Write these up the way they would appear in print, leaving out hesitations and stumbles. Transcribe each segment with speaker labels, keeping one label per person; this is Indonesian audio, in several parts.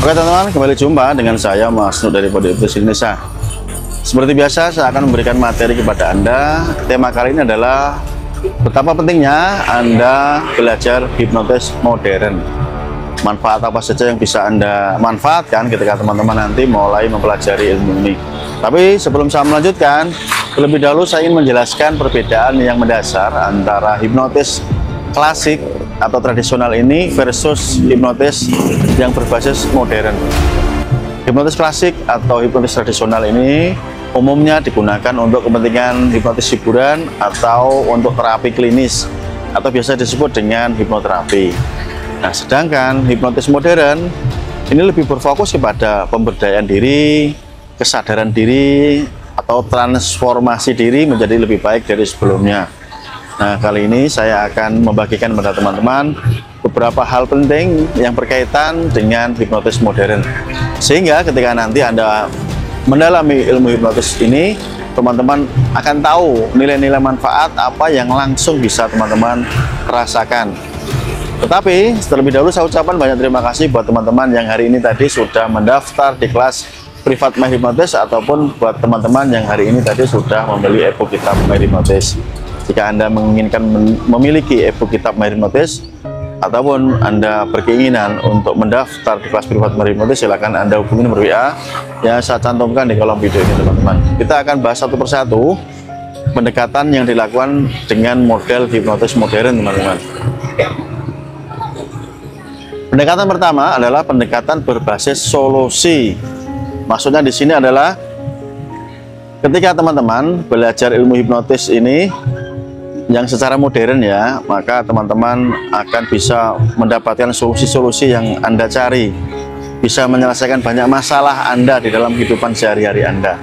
Speaker 1: Oke teman-teman, kembali jumpa dengan saya Mas Nur dari Body Hipnosis Indonesia. Seperti biasa, saya akan memberikan materi kepada Anda. Tema kali ini adalah betapa pentingnya Anda belajar hipnotis modern. Manfaat apa saja yang bisa Anda manfaatkan ketika teman-teman nanti mulai mempelajari ilmu ini. Tapi sebelum saya melanjutkan, terlebih dahulu saya ingin menjelaskan perbedaan yang mendasar antara hipnotis klasik atau tradisional ini versus hipnotis yang berbasis modern. Hipnotis klasik atau hipnotis tradisional ini umumnya digunakan untuk kepentingan hipnotis hiburan atau untuk terapi klinis atau biasa disebut dengan hipnoterapi. Nah, sedangkan hipnotis modern ini lebih berfokus kepada pemberdayaan diri, kesadaran diri, atau transformasi diri menjadi lebih baik dari sebelumnya. Nah, kali ini saya akan membagikan kepada teman-teman beberapa hal penting yang berkaitan dengan hipnotis modern. Sehingga ketika nanti Anda mendalami ilmu hipnotis ini, teman-teman akan tahu nilai-nilai manfaat apa yang langsung bisa teman-teman rasakan. Tetapi terlebih dahulu saya ucapkan banyak terima kasih buat teman-teman yang hari ini tadi sudah mendaftar di kelas privat My Hypnotis, ataupun buat teman-teman yang hari ini tadi sudah membeli e-book kitab My Hypnotis. Jika Anda menginginkan memiliki e-book kitab My Hypnotis ataupun Anda berkeinginan untuk mendaftar di kelas privat My Hypnotis, silakan Anda hubungi nomor WA yang saya cantumkan di kolom video ini, teman-teman. Kita akan bahas satu persatu pendekatan yang dilakukan dengan model hipnotis modern, teman-teman. Pendekatan pertama adalah pendekatan berbasis solusi. Maksudnya di sini adalah ketika teman-teman belajar ilmu hipnotis ini yang secara modern ya, maka teman-teman akan bisa mendapatkan solusi-solusi yang Anda cari, bisa menyelesaikan banyak masalah Anda di dalam kehidupan sehari-hari Anda.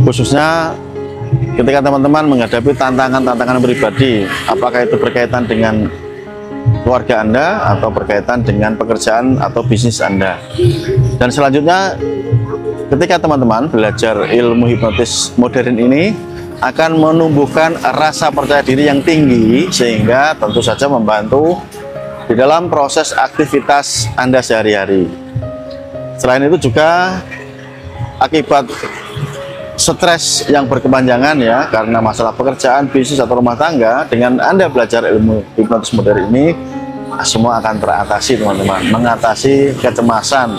Speaker 1: Khususnya ketika teman-teman menghadapi tantangan-tantangan pribadi, apakah itu berkaitan dengan keluarga Anda atau berkaitan dengan pekerjaan atau bisnis Anda. Dan selanjutnya, ketika teman-teman belajar ilmu hipnotis modern ini akan menumbuhkan rasa percaya diri yang tinggi, sehingga tentu saja membantu di dalam proses aktivitas Anda sehari-hari. Selain itu juga akibat stres yang berkepanjangan ya, karena masalah pekerjaan, bisnis atau rumah tangga, dengan Anda belajar ilmu hipnotis modern ini, semua akan teratasi, teman-teman. Mengatasi kecemasan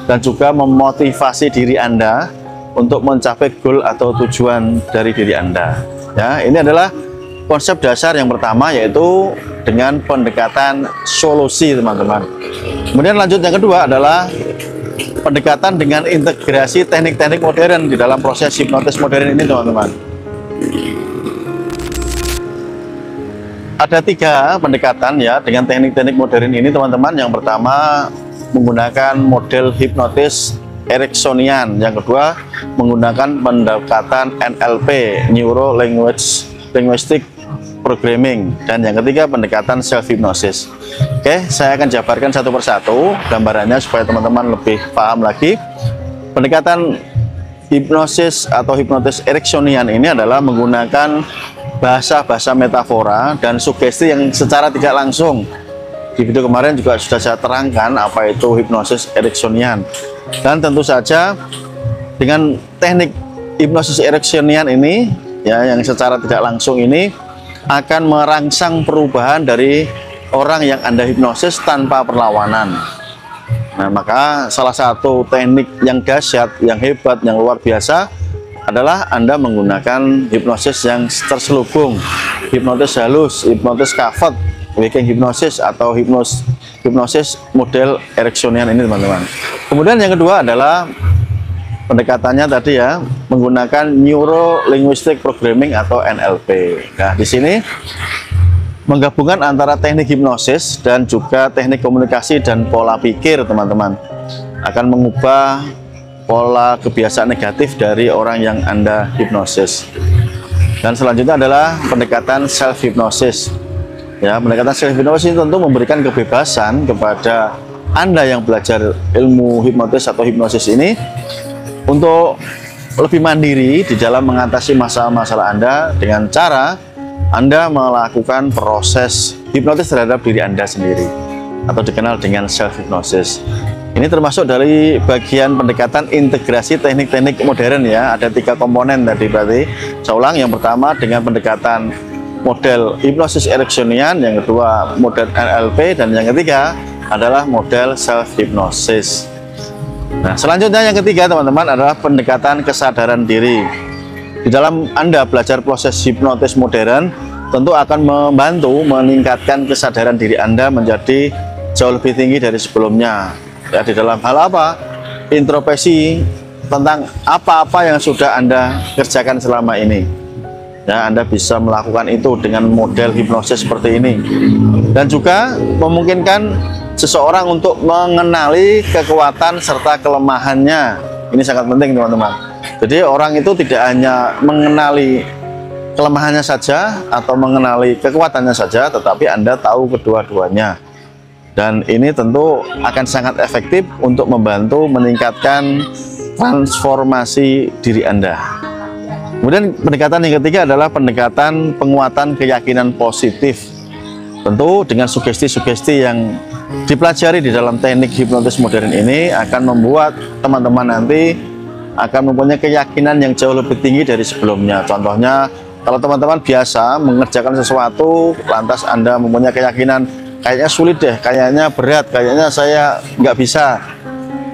Speaker 1: dan juga memotivasi diri Anda untuk mencapai goal atau tujuan dari diri Anda. Ya, ini adalah konsep dasar yang pertama, yaitu dengan pendekatan solusi, teman-teman. Kemudian lanjut yang kedua adalah pendekatan dengan integrasi teknik-teknik modern di dalam proses hipnotis modern ini, teman-teman. Ada 3 pendekatan ya dengan teknik-teknik modern ini, teman-teman. Yang pertama menggunakan model hipnotis Ericksonian, yang kedua menggunakan pendekatan NLP, Neuro Linguistic Programming, dan yang ketiga pendekatan self hypnosis. Oke, saya akan jabarkan satu persatu gambarannya supaya teman-teman lebih paham lagi. Pendekatan hipnosis atau hipnotis Ericksonian ini adalah menggunakan bahasa-bahasa metafora dan sugesti yang secara tidak langsung. Di video kemarin juga sudah saya terangkan apa itu hipnosis Ericksonian. Dan tentu saja dengan teknik hipnosis Ericksonian ini ya, yang secara tidak langsung ini akan merangsang perubahan dari orang yang Anda hipnosis tanpa perlawanan. Nah, maka salah satu teknik yang dahsyat, yang hebat, yang luar biasa adalah Anda menggunakan hipnosis yang terselubung, hipnotis halus, hipnotis kafet, waking hipnosis atau hipnosis model Ericksonian ini, teman-teman. Kemudian yang kedua adalah pendekatannya tadi ya, menggunakan Neuro Linguistic Programming atau NLP. Nah, di sini menggabungkan antara teknik hipnosis dan juga teknik komunikasi dan pola pikir, teman-teman. Akan mengubah pola kebiasaan negatif dari orang yang Anda hipnosis. Dan selanjutnya adalah pendekatan self hypnosis. Ya, pendekatan self hypnosis ini tentu memberikan kebebasan kepada Anda yang belajar ilmu hipnotis atau hipnosis ini untuk lebih mandiri di dalam mengatasi masalah-masalah Anda dengan cara Anda melakukan proses hipnotis terhadap diri Anda sendiri. atau dikenal dengan self hypnosis. Ini termasuk dari bagian pendekatan integrasi teknik-teknik modern ya. Ada 3 komponen tadi berarti. Saya ulang, yang pertama dengan pendekatan model hipnosis ericksonian, yang kedua model NLP, dan yang ketiga adalah model self hypnosis. Nah, selanjutnya yang ketiga teman-teman adalah pendekatan kesadaran diri. Di dalam Anda belajar proses hipnotis modern, tentu akan membantu meningkatkan kesadaran diri Anda menjadi jauh lebih tinggi dari sebelumnya. Ya, di dalam hal apa? Introspeksi tentang apa-apa yang sudah Anda kerjakan selama ini. Ya, Anda bisa melakukan itu dengan model hipnosis seperti ini. Dan juga memungkinkan seseorang untuk mengenali kekuatan serta kelemahannya. Ini sangat penting teman-teman. Jadi orang itu tidak hanya mengenali kelemahannya saja atau mengenali kekuatannya saja, tetapi Anda tahu kedua-duanya. Dan ini tentu akan sangat efektif untuk membantu meningkatkan transformasi diri Anda. Kemudian pendekatan yang ketiga adalah pendekatan penguatan keyakinan positif. Tentu dengan sugesti-sugesti yang dipelajari di dalam teknik hipnotis modern ini akan membuat teman-teman nanti akan mempunyai keyakinan yang jauh lebih tinggi dari sebelumnya. Contohnya, kalau teman-teman biasa mengerjakan sesuatu, lantas Anda mempunyai keyakinan kayaknya sulit deh, kayaknya berat, kayaknya saya nggak bisa.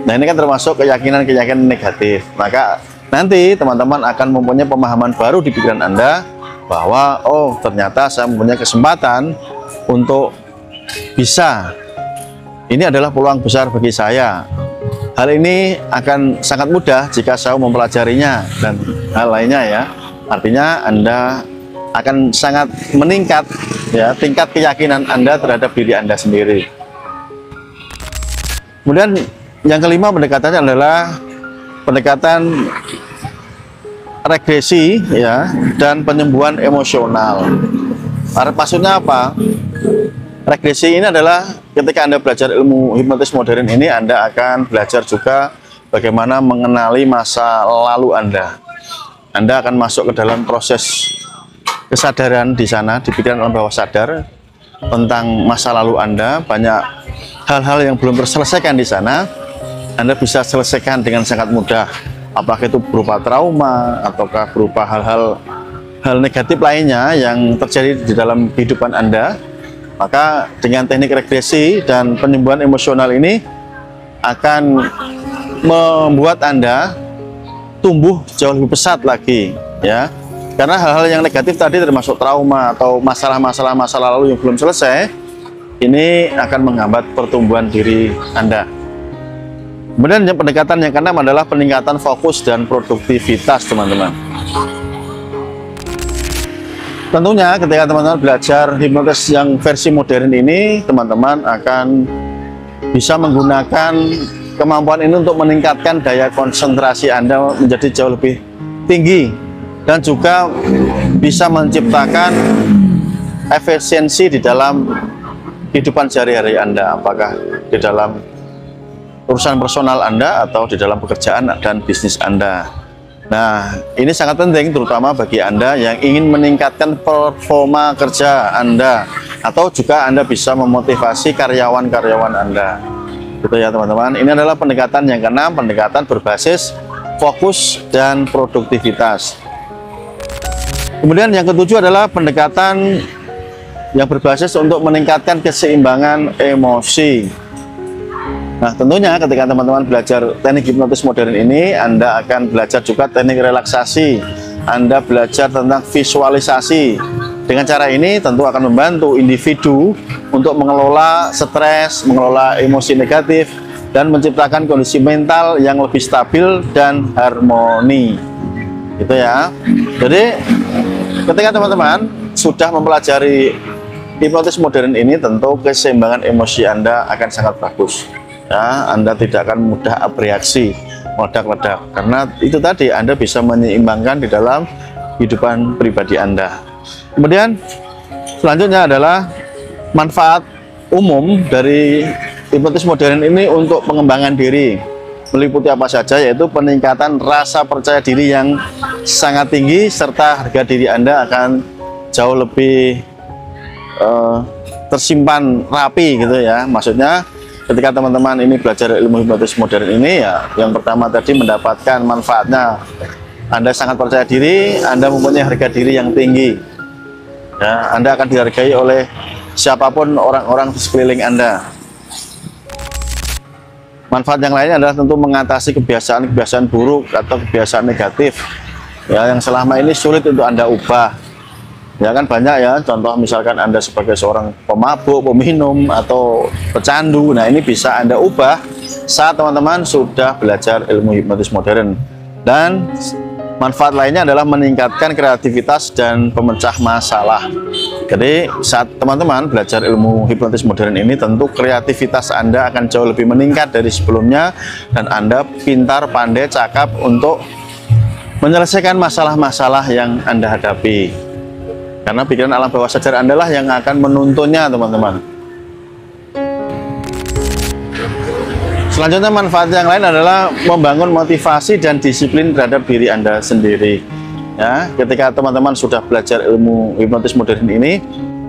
Speaker 1: Nah, ini kan termasuk keyakinan-keyakinan negatif. Maka nanti teman-teman akan mempunyai pemahaman baru di pikiran Anda bahwa oh, ternyata saya mempunyai kesempatan untuk bisa. Ini adalah peluang besar bagi saya. Hal ini akan sangat mudah jika saya mempelajarinya dan hal lainnya ya. Artinya Anda akan sangat meningkat ya tingkat keyakinan Anda terhadap diri Anda sendiri. Kemudian yang kelima pendekatannya adalah pendekatan regresi ya dan penyembuhan emosional. Maksudnya apa? Regresi ini adalah ketika Anda belajar ilmu hipnotis modern ini, Anda akan belajar juga bagaimana mengenali masa lalu Anda. Anda akan masuk ke dalam proses kesadaran di sana, di pikiran alam bawah sadar tentang masa lalu Anda. Banyak hal-hal yang belum terselesaikan di sana, Anda bisa selesaikan dengan sangat mudah. Apakah itu berupa trauma, ataukah berupa hal negatif lainnya yang terjadi di dalam kehidupan Anda. Maka dengan teknik regresi dan penyembuhan emosional ini akan membuat Anda tumbuh jauh lebih pesat lagi ya. Karena hal-hal yang negatif tadi termasuk trauma atau masalah-masalah masa lalu yang belum selesai, ini akan menghambat pertumbuhan diri Anda. Kemudian pendekatan yang keenam adalah peningkatan fokus dan produktivitas teman-teman. Tentunya ketika teman-teman belajar hipnotis yang versi modern ini, teman-teman akan bisa menggunakan kemampuan ini untuk meningkatkan daya konsentrasi Anda menjadi jauh lebih tinggi dan juga bisa menciptakan efisiensi di dalam kehidupan sehari-hari Anda, apakah di dalam urusan personal Anda atau di dalam pekerjaan dan bisnis Anda. Nah, ini sangat penting terutama bagi Anda yang ingin meningkatkan performa kerja Anda atau juga Anda bisa memotivasi karyawan-karyawan Anda. Gitu ya teman-teman. Ini adalah pendekatan yang keenam, pendekatan berbasis fokus dan produktivitas. Kemudian yang ketujuh adalah pendekatan yang berbasis untuk meningkatkan keseimbangan emosi. Nah, tentunya ketika teman-teman belajar teknik hipnotis modern ini, Anda akan belajar juga teknik relaksasi. Anda belajar tentang visualisasi. Dengan cara ini tentu akan membantu individu untuk mengelola stres, mengelola emosi negatif, dan menciptakan kondisi mental yang lebih stabil dan harmoni. Gitu ya. Jadi, ketika teman-teman sudah mempelajari hipnotis modern ini, tentu keseimbangan emosi Anda akan sangat bagus. Ya, Anda tidak akan mudah bereaksi, meledak-ledak, karena itu tadi Anda bisa menyeimbangkan di dalam kehidupan pribadi Anda. Kemudian selanjutnya adalah manfaat umum dari hipnotis modern ini untuk pengembangan diri, meliputi apa saja, yaitu peningkatan rasa percaya diri yang sangat tinggi serta harga diri Anda akan jauh lebih tersimpan rapi gitu ya. Maksudnya ketika teman-teman ini belajar ilmu hipnotis modern ini ya, yang pertama tadi mendapatkan manfaatnya, Anda sangat percaya diri, Anda mempunyai harga diri yang tinggi ya, Anda akan dihargai oleh siapapun orang-orang di sekeliling Anda. Manfaat yang lainnya adalah tentu mengatasi kebiasaan-kebiasaan buruk atau kebiasaan negatif ya, yang selama ini sulit untuk Anda ubah. Ya kan banyak ya, contoh misalkan Anda sebagai seorang pemabuk, peminum, atau pecandu. Nah ini bisa Anda ubah saat teman-teman sudah belajar ilmu hipnotis modern. Dan manfaat lainnya adalah meningkatkan kreativitas dan pemecah masalah. Jadi saat teman-teman belajar ilmu hipnotis modern ini, tentu kreativitas Anda akan jauh lebih meningkat dari sebelumnya, dan Anda pintar, pandai, cakap untuk menyelesaikan masalah-masalah yang Anda hadapi. Karena pikiran alam bawah sadar Anda lah yang akan menuntunnya, teman-teman. Selanjutnya manfaat yang lain adalah membangun motivasi dan disiplin terhadap diri Anda sendiri. Ya, ketika teman-teman sudah belajar ilmu hipnotis modern ini,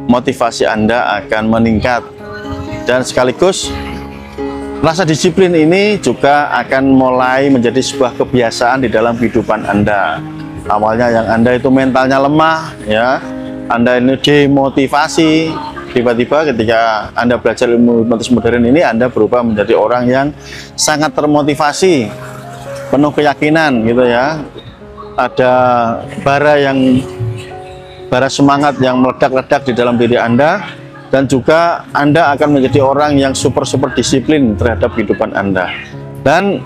Speaker 1: motivasi Anda akan meningkat, dan sekaligus rasa disiplin ini juga akan mulai menjadi sebuah kebiasaan di dalam kehidupan Anda. Awalnya yang Anda itu mentalnya lemah, ya, Anda ini demotivasi. Tiba-tiba ketika Anda belajar ilmu hipnotis modern ini, Anda berubah menjadi orang yang sangat termotivasi, penuh keyakinan gitu ya. Ada bara semangat yang meledak-ledak di dalam diri Anda, dan juga Anda akan menjadi orang yang super disiplin terhadap kehidupan Anda. Dan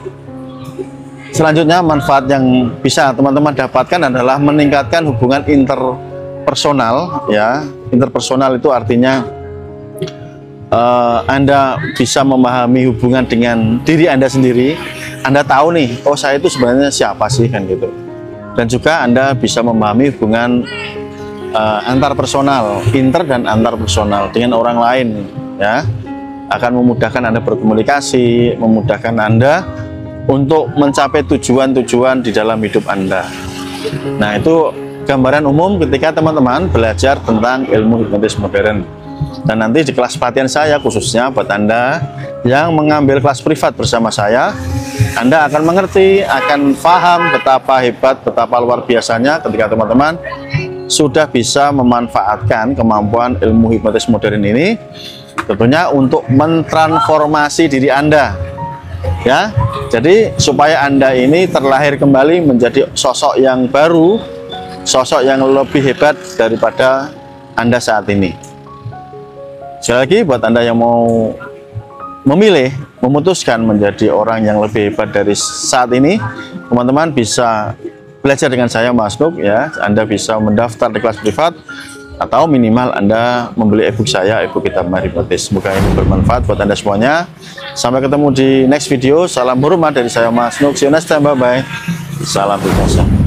Speaker 1: selanjutnya manfaat yang bisa teman-teman dapatkan adalah meningkatkan hubungan interpersonal ya. Interpersonal itu artinya Anda bisa memahami hubungan dengan diri Anda sendiri. Anda tahu nih, oh saya itu sebenarnya siapa sih kan gitu. Dan juga Anda bisa memahami hubungan antar personal, inter dan antar personal dengan orang lain ya. Akan memudahkan Anda berkomunikasi, memudahkan Anda untuk mencapai tujuan-tujuan di dalam hidup Anda. Nah, itu gambaran umum ketika teman-teman belajar tentang ilmu hipnotis modern. Dan nanti di kelas pelatihan saya, khususnya buat Anda yang mengambil kelas privat bersama saya, Anda akan mengerti, akan paham betapa hebat, betapa luar biasanya ketika teman-teman sudah bisa memanfaatkan kemampuan ilmu hipnotis modern ini, tentunya untuk mentransformasi diri Anda ya. Jadi supaya Anda ini terlahir kembali menjadi sosok yang baru, sosok yang lebih hebat daripada Anda saat ini. Sekali lagi, buat Anda yang mau memilih, memutuskan menjadi orang yang lebih hebat dari saat ini, teman-teman bisa belajar dengan saya, Mas Nuk ya. Anda bisa mendaftar di kelas privat, atau minimal Anda membeli ebook saya, ebook Kitab Mahir Hipnotis. Semoga ini bermanfaat buat Anda semuanya. Sampai ketemu di next video. Salam hormat dari saya, Mas Nuk. See you next time. Bye bye. Salam hipnotis.